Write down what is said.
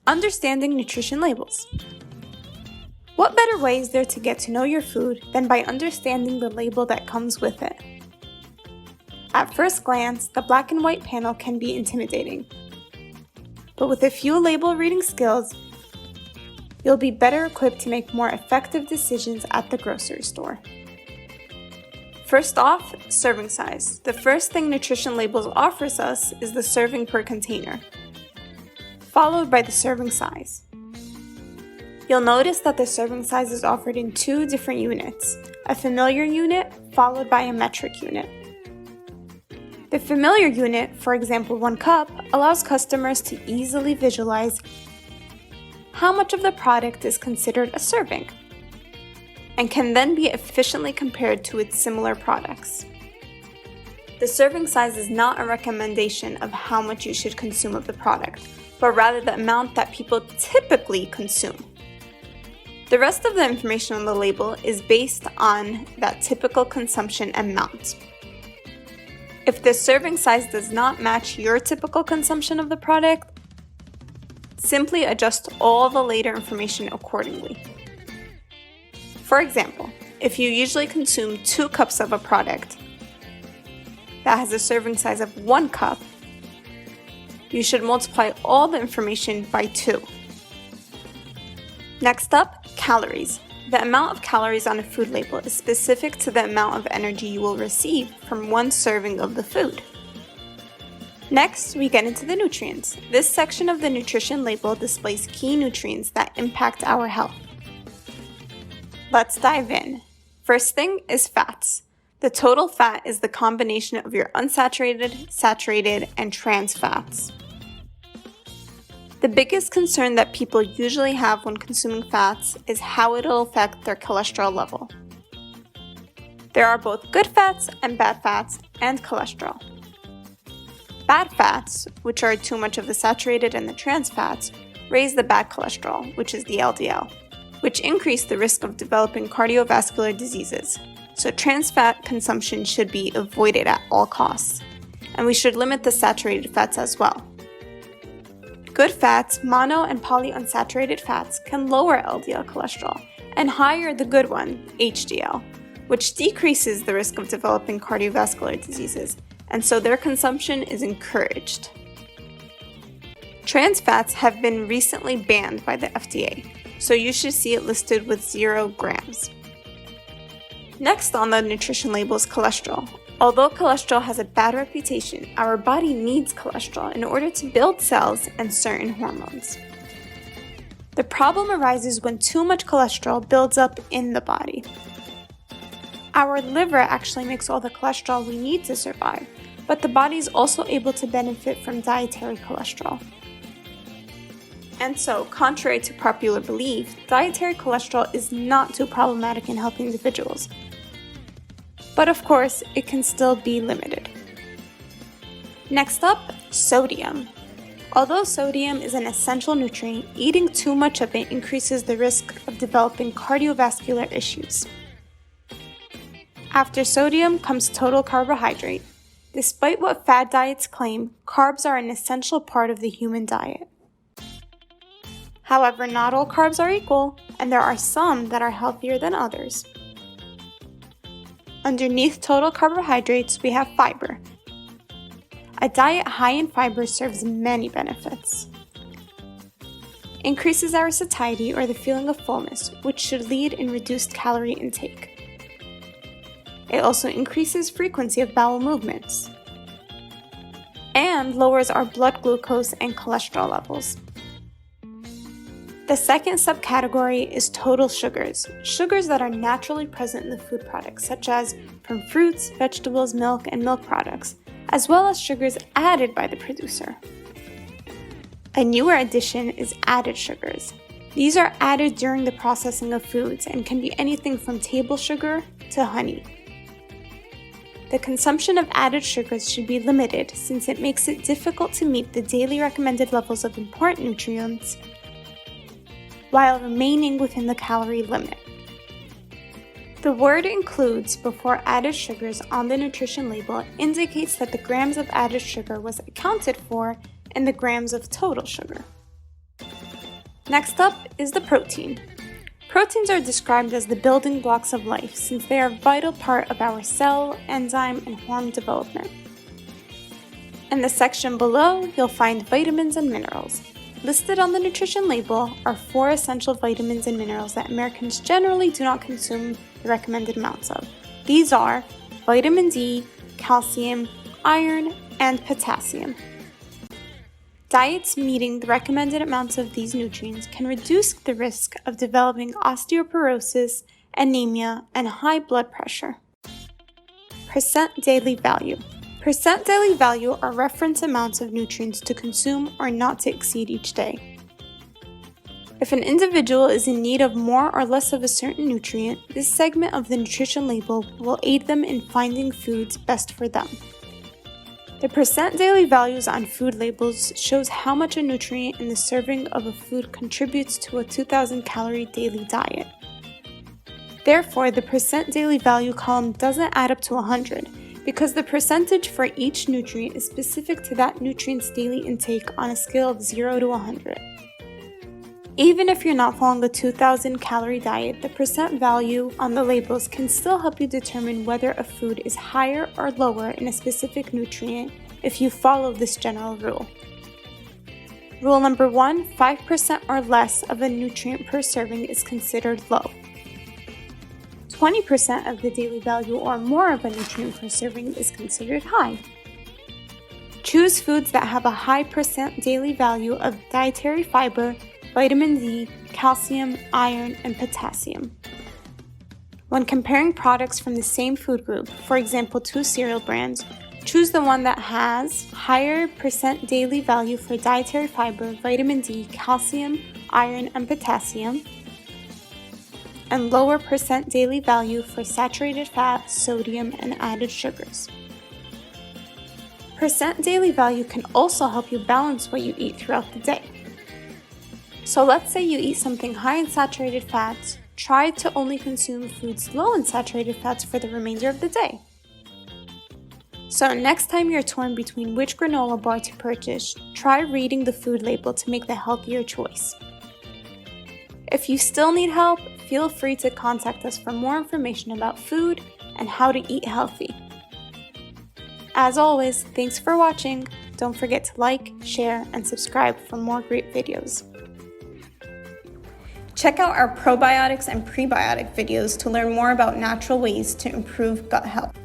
Understanding nutrition labels. What better way is there to get to know your food than by understanding the label that comes with it? At first glance, the black and white panel can be intimidating. But with a few label reading skills, you'll be better equipped to make more effective decisions at the grocery store. First off, serving size. The first thing nutrition labels offers us is the serving per container, followed by the serving size. You'll notice that the serving size is offered in two different units, a familiar unit followed by a metric unit. The familiar unit, for example 1 cup, allows customers to easily visualize how much of the product is considered a serving, and can then be efficiently compared to its similar products. The serving size is not a recommendation of how much you should consume of the product, but rather the amount that people typically consume. The rest of the information on the label is based on that typical consumption amount. If the serving size does not match your typical consumption of the product, simply adjust all the later information accordingly. For example, if you usually consume 2 cups of a product that has a serving size of 1 cup, you should multiply all the information by 2. Next up, calories. The amount of calories on a food label is specific to the amount of energy you will receive from 1 serving of the food. Next, we get into the nutrients. This section of the nutrition label displays key nutrients that impact our health. Let's dive in. First thing is fats. The total fat is the combination of your unsaturated, saturated, and trans fats. The biggest concern that people usually have when consuming fats is how it'll affect their cholesterol level. There are both good fats and bad fats and cholesterol. Bad fats, which are too much of the saturated and the trans fats, raise the bad cholesterol, which is the LDL, which increase the risk of developing cardiovascular diseases. So trans fat consumption should be avoided at all costs, and we should limit the saturated fats as well. Good fats, mono and polyunsaturated fats, can lower LDL cholesterol and higher the good one, HDL, which decreases the risk of developing cardiovascular diseases, and so their consumption is encouraged. Trans fats have been recently banned by the FDA, so you should see it listed with 0 grams. Next on the nutrition label is cholesterol. Although cholesterol has a bad reputation, our body needs cholesterol in order to build cells and certain hormones. The problem arises when too much cholesterol builds up in the body. Our liver actually makes all the cholesterol we need to survive, but the body is also able to benefit from dietary cholesterol. And so, contrary to popular belief, dietary cholesterol is not too problematic in healthy individuals. But of course, it can still be limited. Next up, sodium. Although sodium is an essential nutrient, eating too much of it increases the risk of developing cardiovascular issues. After sodium comes total carbohydrate. Despite what fad diets claim, carbs are an essential part of the human diet. However, not all carbs are equal, and there are some that are healthier than others. Underneath total carbohydrates, we have fiber. A diet high in fiber serves many benefits. Increases our satiety or the feeling of fullness, which should lead in reduced calorie intake. It also increases frequency of bowel movements and lowers our blood glucose and cholesterol levels. The second subcategory is total sugars, sugars that are naturally present in the food products, such as from fruits, vegetables, milk, and milk products, as well as sugars added by the producer. A newer addition is added sugars. These are added during the processing of foods and can be anything from table sugar to honey. The consumption of added sugars should be limited since it makes it difficult to meet the daily recommended levels of important nutrients while remaining within the calorie limit. The word includes before added sugars on the nutrition label indicates that the grams of added sugar was accounted for in the grams of total sugar. Next up is the protein. Proteins are described as the building blocks of life since they are a vital part of our cell, enzyme, and hormone development. In the section below, you'll find vitamins and minerals. Listed on the nutrition label are 4 essential vitamins and minerals that Americans generally do not consume the recommended amounts of. These are vitamin D, calcium, iron, and potassium. Diets meeting the recommended amounts of these nutrients can reduce the risk of developing osteoporosis, anemia, and high blood pressure. Percent daily value. Percent daily value are reference amounts of nutrients to consume or not to exceed each day. If an individual is in need of more or less of a certain nutrient, this segment of the nutrition label will aid them in finding foods best for them. The percent daily values on food labels shows how much a nutrient in the serving of a food contributes to a 2,000 calorie daily diet. Therefore, the percent daily value column doesn't add up to 100 because the percentage for each nutrient is specific to that nutrient's daily intake on a scale of 0 to 100. Even if you're not following a 2,000 calorie diet, the percent value on the labels can still help you determine whether a food is higher or lower in a specific nutrient if you follow this general rule. Rule number 1, 5% or less of a nutrient per serving is considered low. 20% of the daily value or more of a nutrient per serving is considered high. Choose foods that have a high percent daily value of dietary fiber, vitamin D, calcium, iron, and potassium. When comparing products from the same food group, for example 2 cereal brands, choose the one that has higher percent daily value for dietary fiber, vitamin D, calcium, iron, and potassium, and lower percent daily value for saturated fat, sodium, and added sugars. Percent daily value can also help you balance what you eat throughout the day. So let's say you eat something high in saturated fats, try to only consume foods low in saturated fats for the remainder of the day. So next time you're torn between which granola bar to purchase, try reading the food label to make the healthier choice. If you still need help, feel free to contact us for more information about food and how to eat healthy. As always, thanks for watching. Don't forget to like, share, and subscribe for more great videos. Check out our probiotics and prebiotic videos to learn more about natural ways to improve gut health.